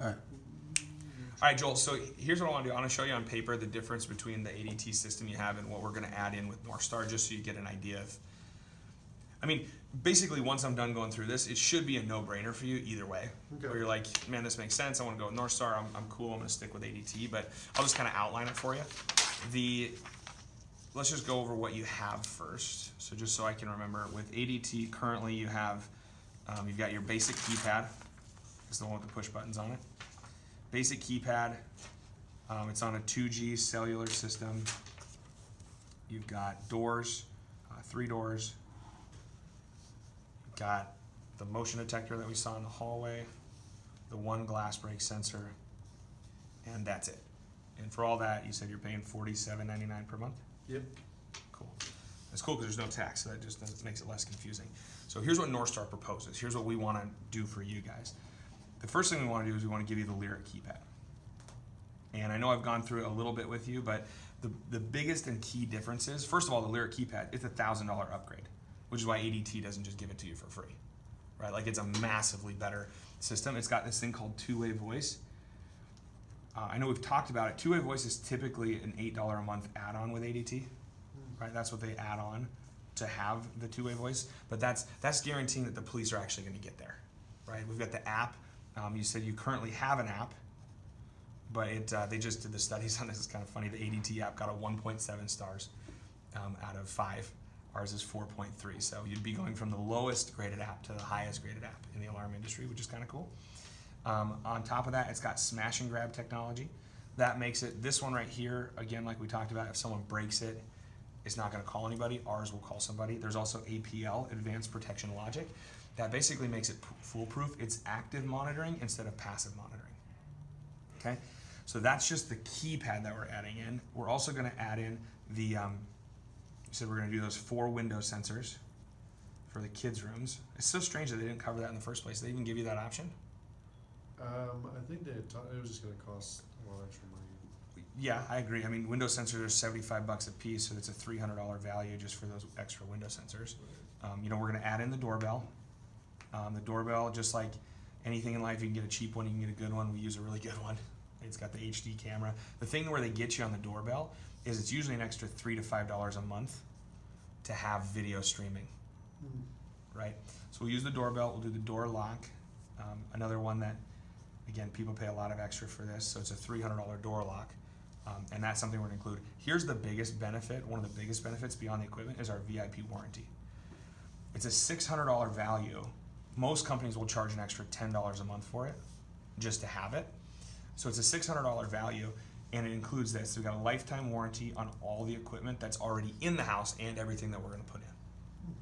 All right. All right, Joel, so here's what I want to do. I want to show you on paper the difference between the ADT system you have and what we're going to add in with Northstar, just so you get an idea of, I mean, basically once I'm done going through this, it should be a no-brainer for you either way. Okay. Where you're like, man, this makes sense. I want to go with Northstar. I'm cool. I'm going to stick with ADT, but I'll just kind of outline it for you. Let's just go over what you have first. So just so I can remember, with ADT currently you have, you've got your basic keypad. It's the one with the push buttons on it. Basic keypad. It's on a 2G cellular system. You've got doors, 3 doors. You've got the motion detector that we saw in the hallway, the 1 glass break sensor, and that's it. And for all that, you said you're paying $47.99 per month? Yep. Cool. That's cool because there's no tax, so that just makes it less confusing. So here's what Northstar proposes. Here's what we want to do for you guys. The first thing we want to do is we want to give you the Lyric keypad. And I know I've gone through it a little bit with you, but the biggest and key difference is, first of all, the Lyric keypad, it's a $1,000 upgrade, which is why ADT doesn't just give it to you for free, right? Like, it's a massively better system. It's got this thing called two-way voice. I know we've talked about it. Two-way voice is typically an $8 a month add-on with ADT, right? That's what they add on to have the two-way voice, but that's guaranteeing that the police are actually going to get there, right? We've got the app. You said you currently have an app, but they just did the studies on this. It's kind of funny. The ADT app got a 1.7 stars out of 5. Ours is 4.3. So you'd be going from the lowest graded app to the highest graded app in the alarm industry, which is kind of cool. On top of that, it's got smash and grab technology. That makes it, this one right here, again, like we talked about, if someone breaks it, it's not going to call anybody. Ours will call somebody. There's also APL, Advanced Protection Logic. That basically makes it foolproof. It's active monitoring instead of passive monitoring. Okay, so that's just the keypad that we're adding in. We're also going to add in the, you said we're going to do those 4 window sensors for the kids' rooms. It's so strange that they didn't cover that in the first place. They even give you that option? I think it was just going to cost a lot extra money. Yeah, I agree. I mean, window sensors are $75 a piece, so it's a $300 value just for those extra window sensors. You know, we're going to add in the doorbell. The doorbell, just like anything in life, you can get a cheap one, you can get a good one. We use a really good one. It's got the HD camera. The thing where they get you on the doorbell is it's usually an extra $3 to $5 a month to have video streaming, right? So we'll use the doorbell. We'll do the door lock. Another one that, again, people pay a lot of extra for this, so it's a $300 door lock. And that's something we're going to include. Here's the biggest benefit, one of the biggest benefits beyond the equipment is our VIP warranty. It's a $600 value. Most companies will charge an extra $10 a month for it, just to have it. So it's a $600 value, and it includes this. So we've got a lifetime warranty on all the equipment that's already in the house and everything that we're going to put in.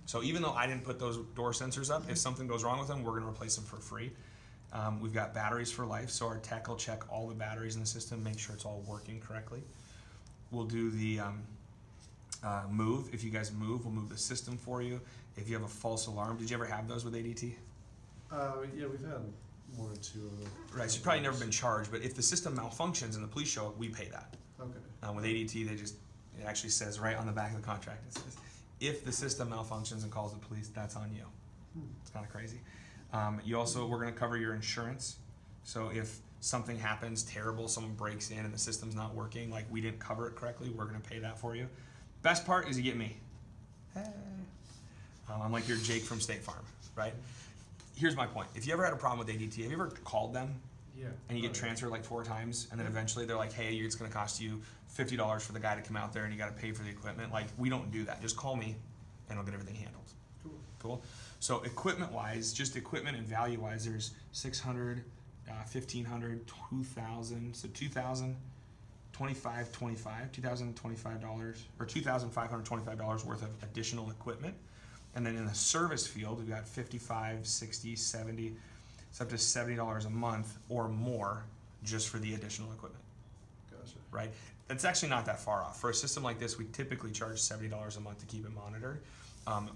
So even though I didn't put those door sensors up, if something goes wrong with them, we're going to replace them for free. We've got batteries for life, so our tech will check all the batteries in the system, make sure it's all working correctly. We'll do the move. If you guys move, we'll move the system for you. If you have a false alarm, did you ever have those with ADT? Yeah, we've had more than 2 of them. Right, so you've probably never been charged, but if the system malfunctions and the police show up, we pay that. Okay. With ADT, it actually says right on the back of the contract, it says, if the system malfunctions and calls the police, that's on you. It's kind of crazy. We're going to cover your insurance. So if something happens terrible, someone breaks in and the system's not working, like we didn't cover it correctly, we're going to pay that for you. Best part is you get me. Hey. I'm like your Jake from State Farm, right? Here's my point. If you ever had a problem with ADT, have you ever called them? Yeah. And you get transferred like 4 times, and then eventually they're like, hey, it's going to cost you $50 for the guy to come out there and you got to pay for the equipment. Like, we don't do that. Just call me and I'll get everything handled. Cool. So equipment-wise, just equipment and value-wise, there's $600, $1,500, $2,000, so $2,000, $2,525 or $2,525 worth of additional equipment. And then in the service field, we've got $55, $60, $70, it's up to $70 a month or more just for the additional equipment. Gotcha. Right? That's actually not that far off. For a system like this, we typically charge $70 a month to keep it monitored,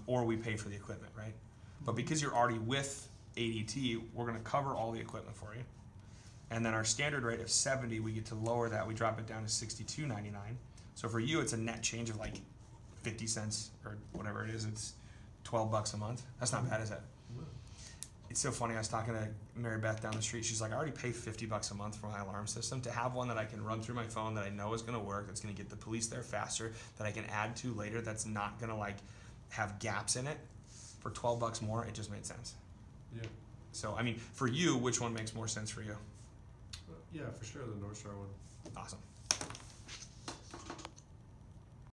or we pay for the equipment, right? But because you're already with ADT, we're going to cover all the equipment for you. And then our standard rate of $70, we get to lower that. We drop it down to $62.99. So for you, it's a net change of like 50 cents or whatever it is. It's $12 a month. That's not bad, is it? it's so funny. I was talking to Mary Beth down the street. She's like, I already pay $50 a month for my alarm system. To have one that I can run through my phone that I know is going to work, that's going to get the police there faster, that I can add to later, that's not going to like have gaps in it for $12 more, it just made sense. Yeah. So, I mean, for you, which one makes more sense for you? Yeah, for sure, the North Star one. Awesome.